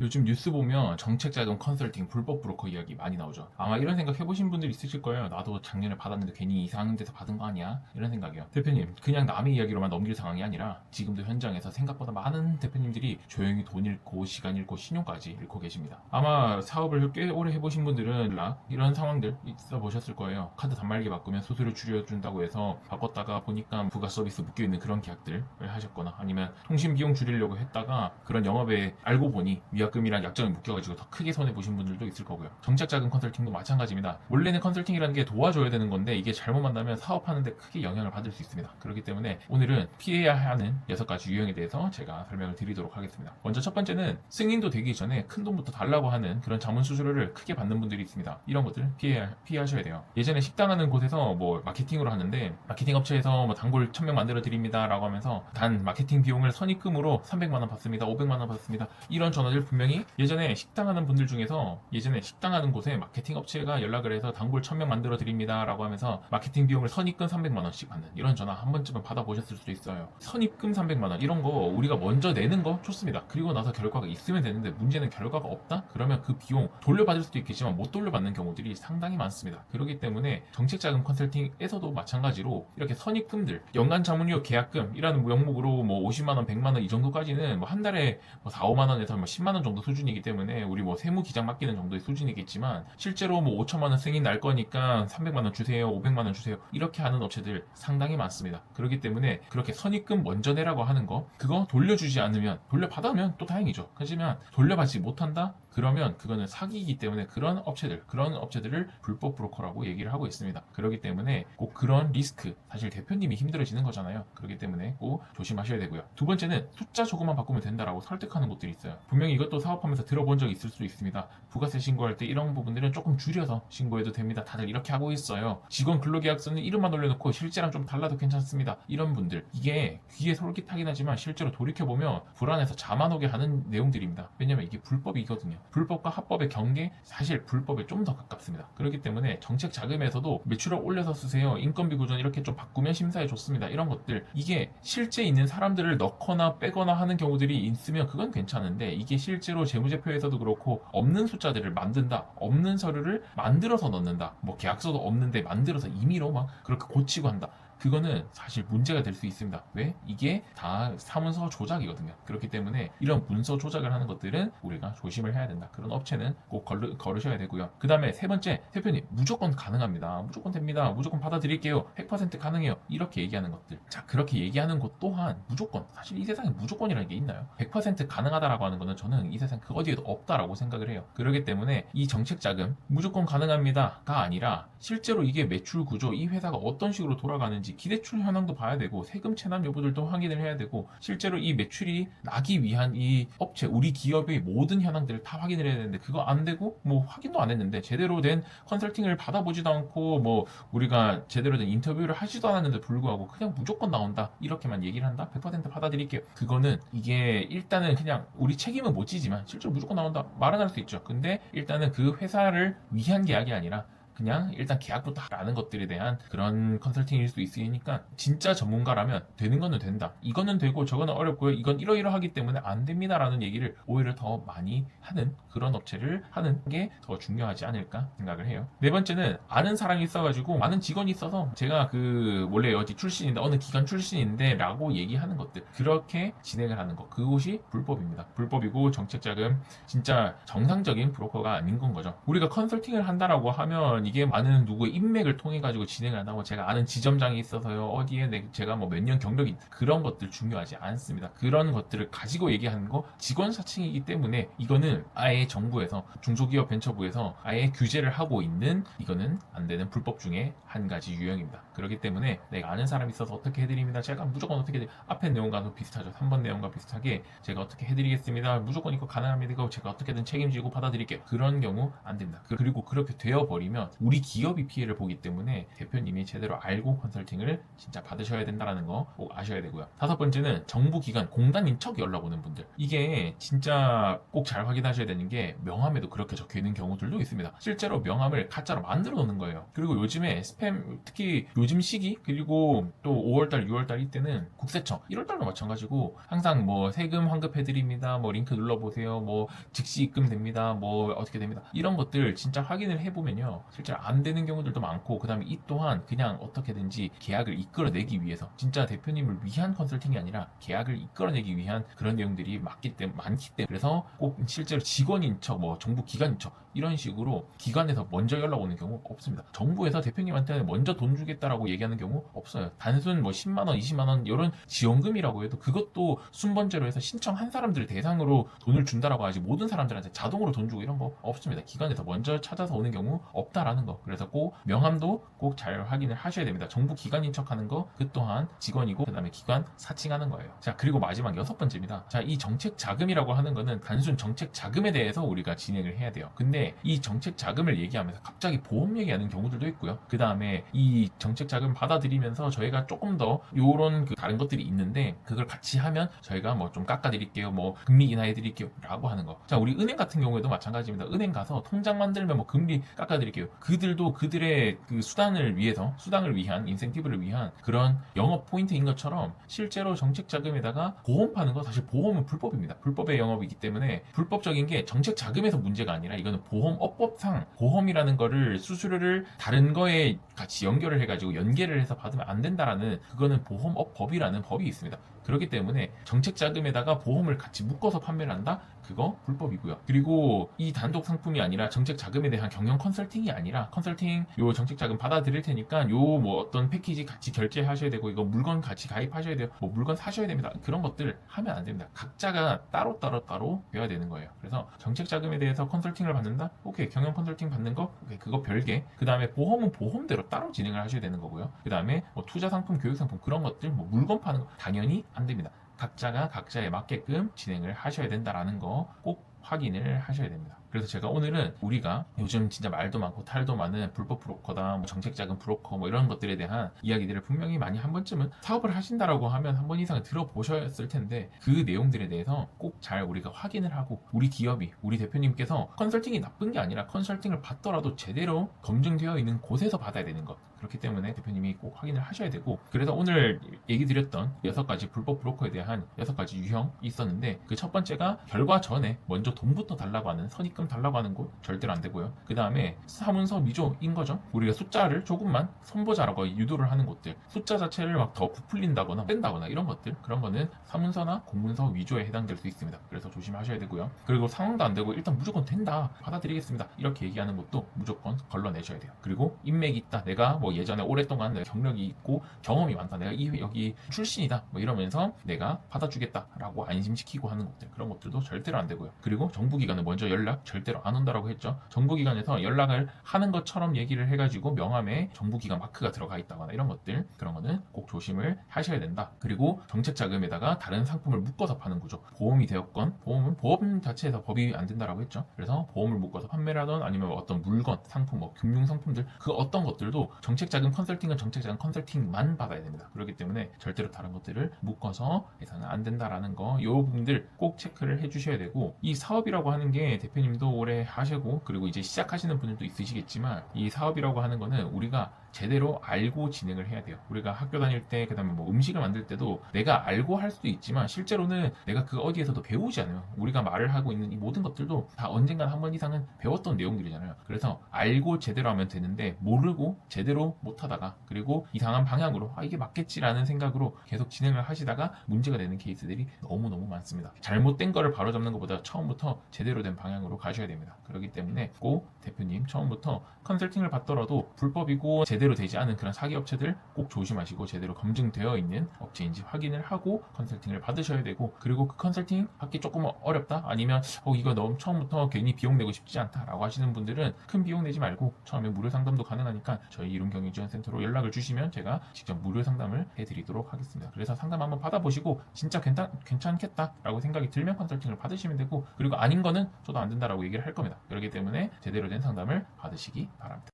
요즘 뉴스 보면 정책자금 컨설팅, 불법 브로커 이야기 많이 나오죠. 아마 이런 생각 해보신 분들 있으실 거예요. 나도 작년에 받았는데 괜히 이상한 데서 받은 거 아니야? 이런 생각이요. 대표님, 그냥 남의 이야기로만 넘길 상황이 아니라 지금도 현장에서 생각보다 많은 대표님들이 조용히 돈 잃고 시간 잃고 신용까지 잃고 계십니다. 아마 사업을 꽤 오래 해보신 분들은 이런 상황들 있어 보셨을 거예요. 카드 단말기 바꾸면 수수료 줄여준다고 해서 바꿨다가 보니까 부가 서비스 묶여있는 그런 계약들을 하셨거나 아니면 통신 비용 줄이려고 했다가 그런 영업에 알고 보니 위약금이랑 약정이 묶여가지고 더 크게 손해보신 분들도 있을 거고요. 정책자금 컨설팅도 마찬가지입니다. 원래는 컨설팅이라는 게 도와줘야 되는 건데 이게 잘못 만나면 사업하는데 크게 영향을 받을 수 있습니다. 그렇기 때문에 오늘은 피해야 하는 6가지 유형에 대해서 제가 설명을 드리도록 하겠습니다. 먼저 첫 번째는 승인도 되기 전에 큰 돈부터 달라고 하는 그런 자문 수수료를 크게 받는 분들이 있습니다. 이런 것들 피하셔야 돼요. 예전에 식당 하는 곳에서 뭐 마케팅으로 하는데 마케팅 업체에서 뭐 단골 1000명 만들어 드립니다 라고 하면서 단 마케팅 비용을 선입금으로 300만원 받습니다, 500만원 받습니다, 이런 전화들 분명히 예전에 식당 하는 분들 중에서 예전에 식당 하는 곳에 마케팅 업체가 연락을 해서 단골 1000명 만들어 드립니다 라고 하면서 마케팅 비용을 선입금 300만원씩 받는 이런 전화 한 번쯤은 받아보셨을 수도 있어요. 선입금 300만원 이런 거 우리가 먼저 내는 거 좋습니다. 그리고 나서 결과가 있으면 되는데 문제는 결과가 없다? 그러면 그 비용 돌려받을 수도 있겠지만 못 돌려받는 경우들이 상당히 많습니다. 그렇기 때문에 정책자금 컨설팅에서도 마찬가지로 이렇게 선입금들, 연간 자문료 계약금이라는 명목으로 뭐 50만원, 100만원 이 정도까지는 뭐 한 달에 뭐 4, 5만원에서 뭐 10만원 정도 수준이기 때문에 우리 뭐 세무 기장 맡기는 정도의 수준이겠지만 실제로 뭐 5천만원 승인 날 거니까 300만원 주세요, 500만원 주세요 이렇게 하는 업체들 상당히 많습니다. 그렇기 때문에 그렇게 선입금 먼저 내라고 하는 거 그거 돌려주지 않으면 돌려받으면 또 다행이죠. 하지만 돌려받지 못한다? 그러면 그거는 사기이기 때문에 그런 업체들을 불법 브로커라고 얘기를 하고 있습니다. 그렇기 때문에 꼭 그런 리스크, 사실 대표님이 힘들어지는 거잖아요. 그렇기 때문에 꼭 조심하셔야 되고요. 두 번째는 숫자 조금만 바꾸면 된다라고 설득하는 곳들이 있어요. 분명히 이것도 사업하면서 들어본 적이 있을 수 있습니다. 부가세 신고할 때 이런 부분들은 조금 줄여서 신고해도 됩니다. 다들 이렇게 하고 있어요. 직원 근로계약서는 이름만 올려놓고 실제랑 좀 달라도 괜찮습니다. 이런 분들, 이게 귀에 솔깃하긴 하지만 실제로 돌이켜보면 불안해서 잠 안 오게 하는 내용들입니다. 왜냐면 이게 불법이거든요. 불법과 합법의 경계, 사실 불법에 좀 더 가깝습니다. 그렇기 때문에 정책 자금에서도 매출을 올려서 쓰세요, 인건비 구조는 이렇게 좀 바꾸면 심사해 줬습니다, 이런 것들, 이게 실제 있는 사람들을 넣거나 빼거나 하는 경우들이 있으면 그건 괜찮은데 이게 실제로 재무제표에서도 그렇고 없는 숫자들을 만든다, 없는 서류를 만들어서 넣는다, 뭐 계약서도 없는데 만들어서 임의로 막 그렇게 고치고 한다, 그거는 사실 문제가 될 수 있습니다. 왜? 이게 다 사문서 조작이거든요. 그렇기 때문에 이런 문서 조작을 하는 것들은 우리가 조심을 해야 된다. 그런 업체는 꼭 걸으셔야 되고요. 그 다음에 세 번째, 대표님 무조건 가능합니다, 무조건 됩니다, 무조건 받아드릴게요, 100% 가능해요, 이렇게 얘기하는 것들. 자, 그렇게 얘기하는 것 또한 무조건, 사실 이 세상에 무조건이라는 게 있나요? 100% 가능하다라고 하는 거는 저는 이 세상 그 어디에도 없다라고 생각을 해요. 그렇기 때문에 이 정책자금 무조건 가능합니다가 아니라 실제로 이게 매출 구조, 이 회사가 어떤 식으로 돌아가는지 기대출 현황도 봐야 되고 세금 체납 여부들도 확인을 해야 되고 실제로 이 매출이 나기 위한 이 업체, 우리 기업의 모든 현황들을 다 확인을 해야 되는데 그거 안 되고 뭐 확인도 안 했는데 제대로 된 컨설팅을 받아보지도 않고 뭐 우리가 제대로 된 인터뷰를 하지도 않았는데 불구하고 그냥 무조건 나온다 이렇게만 얘기를 한다? 100% 받아들일게요. 그거는 이게 일단은 그냥 우리 책임은 못 지지만 실제로 무조건 나온다 말은 할 수 있죠. 근데 일단은 그 회사를 위한 계약이 아니라 그냥 일단 계약부터 하라는 것들에 대한 그런 컨설팅일 수 있으니까 진짜 전문가라면 되는 거는 된다, 이거는 되고 저거는 어렵고요, 이건 이러이러하기 때문에 안 됩니다 라는 얘기를 오히려 더 많이 하는 그런 업체를 하는 게 더 중요하지 않을까 생각을 해요. 네 번째는 아는 사람이 있어가지고 많은 직원이 있어서 제가 그 원래 어디 출신인데 어느 기관 출신인데 라고 얘기하는 것들, 그렇게 진행을 하는 것, 그것이 불법입니다. 불법이고 정책자금 진짜 정상적인 브로커가 아닌 건 거죠. 우리가 컨설팅을 한다라고 하면 이게 많은 누구의 인맥을 통해 가지고 진행을 한다고 제가 아는 지점장이 있어서요, 어디에 제가 뭐 몇 년 경력이, 그런 것들 중요하지 않습니다. 그런 것들을 가지고 얘기하는 거 직원 사칭이기 때문에 이거는 아예 정부에서, 중소기업 벤처부에서 아예 규제를 하고 있는, 이거는 안 되는 불법 중에 한 가지 유형입니다. 그렇기 때문에 내가 아는 사람이 있어서 어떻게 해드립니다, 제가 무조건 어떻게 앞에 내용과도 비슷하죠. 3번 내용과 비슷하게 제가 어떻게 해드리겠습니다, 무조건 이거 가능합니다, 이거 제가 어떻게든 책임지고 받아들일게요, 그런 경우 안 됩니다. 그리고 그렇게 되어버리면 우리 기업이 피해를 보기 때문에 대표님이 제대로 알고 컨설팅을 진짜 받으셔야 된다는 거 꼭 아셔야 되고요. 다섯 번째는 정부 기관, 공단인 척 연락 오는 분들. 이게 진짜 꼭 잘 확인하셔야 되는 게 명함에도 그렇게 적혀 있는 경우들도 있습니다. 실제로 명함을 가짜로 만들어 놓는 거예요. 그리고 요즘에 스팸, 특히 요즘 시기, 그리고 또 5월달, 6월달 이때는 국세청, 1월달도 마찬가지고 항상 뭐 세금 환급해드립니다, 뭐 링크 눌러보세요, 뭐 즉시 입금됩니다, 뭐 어떻게 됩니다. 이런 것들 진짜 확인을 해보면요. 실제로 안 되는 경우들도 많고, 그 다음에 이 또한 그냥 어떻게든지 계약을 이끌어내기 위해서 진짜 대표님을 위한 컨설팅이 아니라 계약을 이끌어내기 위한 그런 내용들이 많기 때문에 그래서 꼭 실제로 직원인 척, 뭐 정부 기관인 척 이런 식으로 기관에서 먼저 연락 오는 경우 없습니다. 정부에서 대표님한테 먼저 돈 주겠다라고 얘기하는 경우 없어요. 단순 뭐 10만원, 20만원 이런 지원금이라고 해도 그것도 순번제로 해서 신청한 사람들 대상으로 돈을 준다라고 하지 모든 사람들한테 자동으로 돈 주고 이런 거 없습니다. 기관에서 먼저 찾아서 오는 경우 없다라는 거. 그래서 꼭 명함도 꼭 잘 확인을 하셔야 됩니다. 정부 기관인 척하는 거 그 또한 직원이고 그 다음에 기관 사칭하는 거예요. 자, 그리고 마지막 여섯 번째입니다. 자, 이 정책 자금이라고 하는 거는 단순 정책 자금에 대해서 우리가 진행을 해야 돼요. 근데 이 정책 자금을 얘기하면서 갑자기 보험 얘기하는 경우들도 있고요. 그 다음에 이 정책 자금 받아들이면서 저희가 조금 더 요런 그 다른 것들이 있는데 그걸 같이 하면 저희가 뭐 좀 깎아드릴게요, 뭐 금리 인하해드릴게요 라고 하는 거. 자, 우리 은행 같은 경우에도 마찬가지입니다. 은행 가서 통장 만들면 뭐 금리 깎아드릴게요. 그들도 그들의 그 수단을 위한 인센티브를 위한 그런 영업 포인트인 것처럼 실제로 정책 자금에다가 보험 파는 거, 사실 보험은 불법입니다. 불법의 영업이기 때문에 불법적인 게 정책 자금에서 문제가 아니라 이거는 보험업법상 보험이라는 거를 수수료를 다른 거에 같이 연결을 해가지고 연계를 해서 받으면 안 된다라는, 그거는 보험업법이라는 법이 있습니다. 그렇기 때문에 정책 자금에다가 보험을 같이 묶어서 판매를 한다? 그거 불법이고요. 그리고 이 단독 상품이 아니라 정책 자금에 대한 경영 컨설팅이 아니라 컨설팅 요 정책 자금 받아들일 테니까 요 뭐 어떤 패키지 같이 결제하셔야 되고 이거 물건 같이 가입하셔야 돼요. 뭐 물건 사셔야 됩니다. 그런 것들 하면 안 됩니다. 각자가 따로 배워야 되는 거예요. 그래서 정책 자금에 대해서 컨설팅을 받는다? 오케이. 경영 컨설팅 받는 거? 오케이. 그거 별개. 그 다음에 보험은 보험대로 따로 진행을 하셔야 되는 거고요. 그 다음에 뭐 투자 상품, 교육 상품 그런 것들, 뭐 물건 파는 거 당연히 안 됩니다. 각자가 각자에 맞게끔 진행을 하셔야 된다라는 거 꼭 확인을 하셔야 됩니다. 그래서 제가 오늘은 우리가 요즘 진짜 말도 많고 탈도 많은 불법 브로커다, 뭐 정책자금 브로커 뭐 이런 것들에 대한 이야기들을 분명히 많이 한 번쯤은 사업을 하신다라고 하면 한 번 이상은 들어보셨을 텐데 그 내용들에 대해서 꼭 잘 우리가 확인을 하고 우리 기업이, 우리 대표님께서 컨설팅이 나쁜 게 아니라 컨설팅을 받더라도 제대로 검증되어 있는 곳에서 받아야 되는 것. 그렇기 때문에 대표님이 꼭 확인을 하셔야 되고, 그래서 오늘 얘기 드렸던 6가지 불법 브로커에 대한 6가지 유형이 있었는데 그 첫 번째가 결과 전에 먼저 돈부터 달라고 하는, 선입금 달라고 하는 곳 절대로 안 되고요. 그 다음에 사문서 위조인 거죠. 우리가 숫자를 조금만 선보자라고 유도를 하는 곳들, 숫자 자체를 막 더 부풀린다거나 뺀다거나 이런 것들, 그런 거는 사문서나 공문서 위조에 해당될 수 있습니다. 그래서 조심하셔야 되고요. 그리고 상황도 안 되고 일단 무조건 된다, 받아들이겠습니다, 이렇게 얘기하는 것도 무조건 걸러내셔야 돼요. 그리고 인맥이 있다, 내가 뭐 예전에 오랫동안 내가 경력이 있고 경험이 많다, 내가 여기 출신이다 뭐 이러면서 내가 받아주겠다라고 안심시키고 하는 것들, 그런 것들도 절대로 안 되고요. 그리고 정부기관은 먼저 연락 절대로 안 온다라고 했죠. 정부기관에서 연락을 하는 것처럼 얘기를 해가지고 명함에 정부기관 마크가 들어가 있다거나 이런 것들, 그런 거는 꼭 조심을 하셔야 된다. 그리고 정책자금에다가 다른 상품을 묶어서 파는 구조, 보험이 되었건, 보험은 보험 자체에서 법이 안 된다라고 했죠. 그래서 보험을 묶어서 판매를 하던 아니면 어떤 물건, 상품, 뭐 금융상품들, 그 어떤 것들도 정책자금 컨설팅은 정책자금 컨설팅만 받아야 됩니다. 그렇기 때문에 절대로 다른 것들을 묶어서 해서는 안 된다라는 거, 이 부분들 꼭 체크를 해주셔야 되고, 이 사업이라고 하는 게 대표님도 오래 하시고 그리고 이제 시작하시는 분들도 있으시겠지만, 이 사업이라고 하는 거는 우리가 제대로 알고 진행을 해야 돼요. 우리가 학교 다닐 때, 그 다음에 뭐 음식을 만들 때도 내가 알고 할 수도 있지만 실제로는 내가 그 어디에서도 배우지 않아요. 우리가 말을 하고 있는 이 모든 것들도 다 언젠간 한 번 이상은 배웠던 내용들이잖아요. 그래서 알고 제대로 하면 되는데 모르고 제대로 못하다가, 그리고 이상한 방향으로 이게 맞겠지라는 생각으로 계속 진행을 하시다가 문제가 되는 케이스들이 너무너무 많습니다. 잘못된 거를 바로잡는 것보다 처음부터 제대로 된 방향으로 가셔야 됩니다. 그렇기 때문에 꼭 대표님 처음부터 컨설팅을 받더라도 불법이고 제대로 되지 않은 그런 사기 업체들 꼭 조심하시고 제대로 검증되어 있는 업체인지 확인을 하고 컨설팅을 받으셔야 되고, 그리고 그 컨설팅 받기 조금 어렵다, 아니면 이거 너무 처음부터 괜히 비용 내고 싶지 않다라고 하시는 분들은 큰 비용 내지 말고 처음에 무료 상담도 가능하니까 저희 이룸경영지원센터로 연락을 주시면 제가 직접 무료 상담을 해드리도록 하겠습니다. 그래서 상담 한번 받아보시고 진짜 괜찮겠다라고 생각이 들면 컨설팅을 받으시면 되고, 그리고 아닌 거는 저도 안 된다라고 얘기를 할 겁니다. 그렇기 때문에 제대로 된 상담을 받으시기 바랍니다.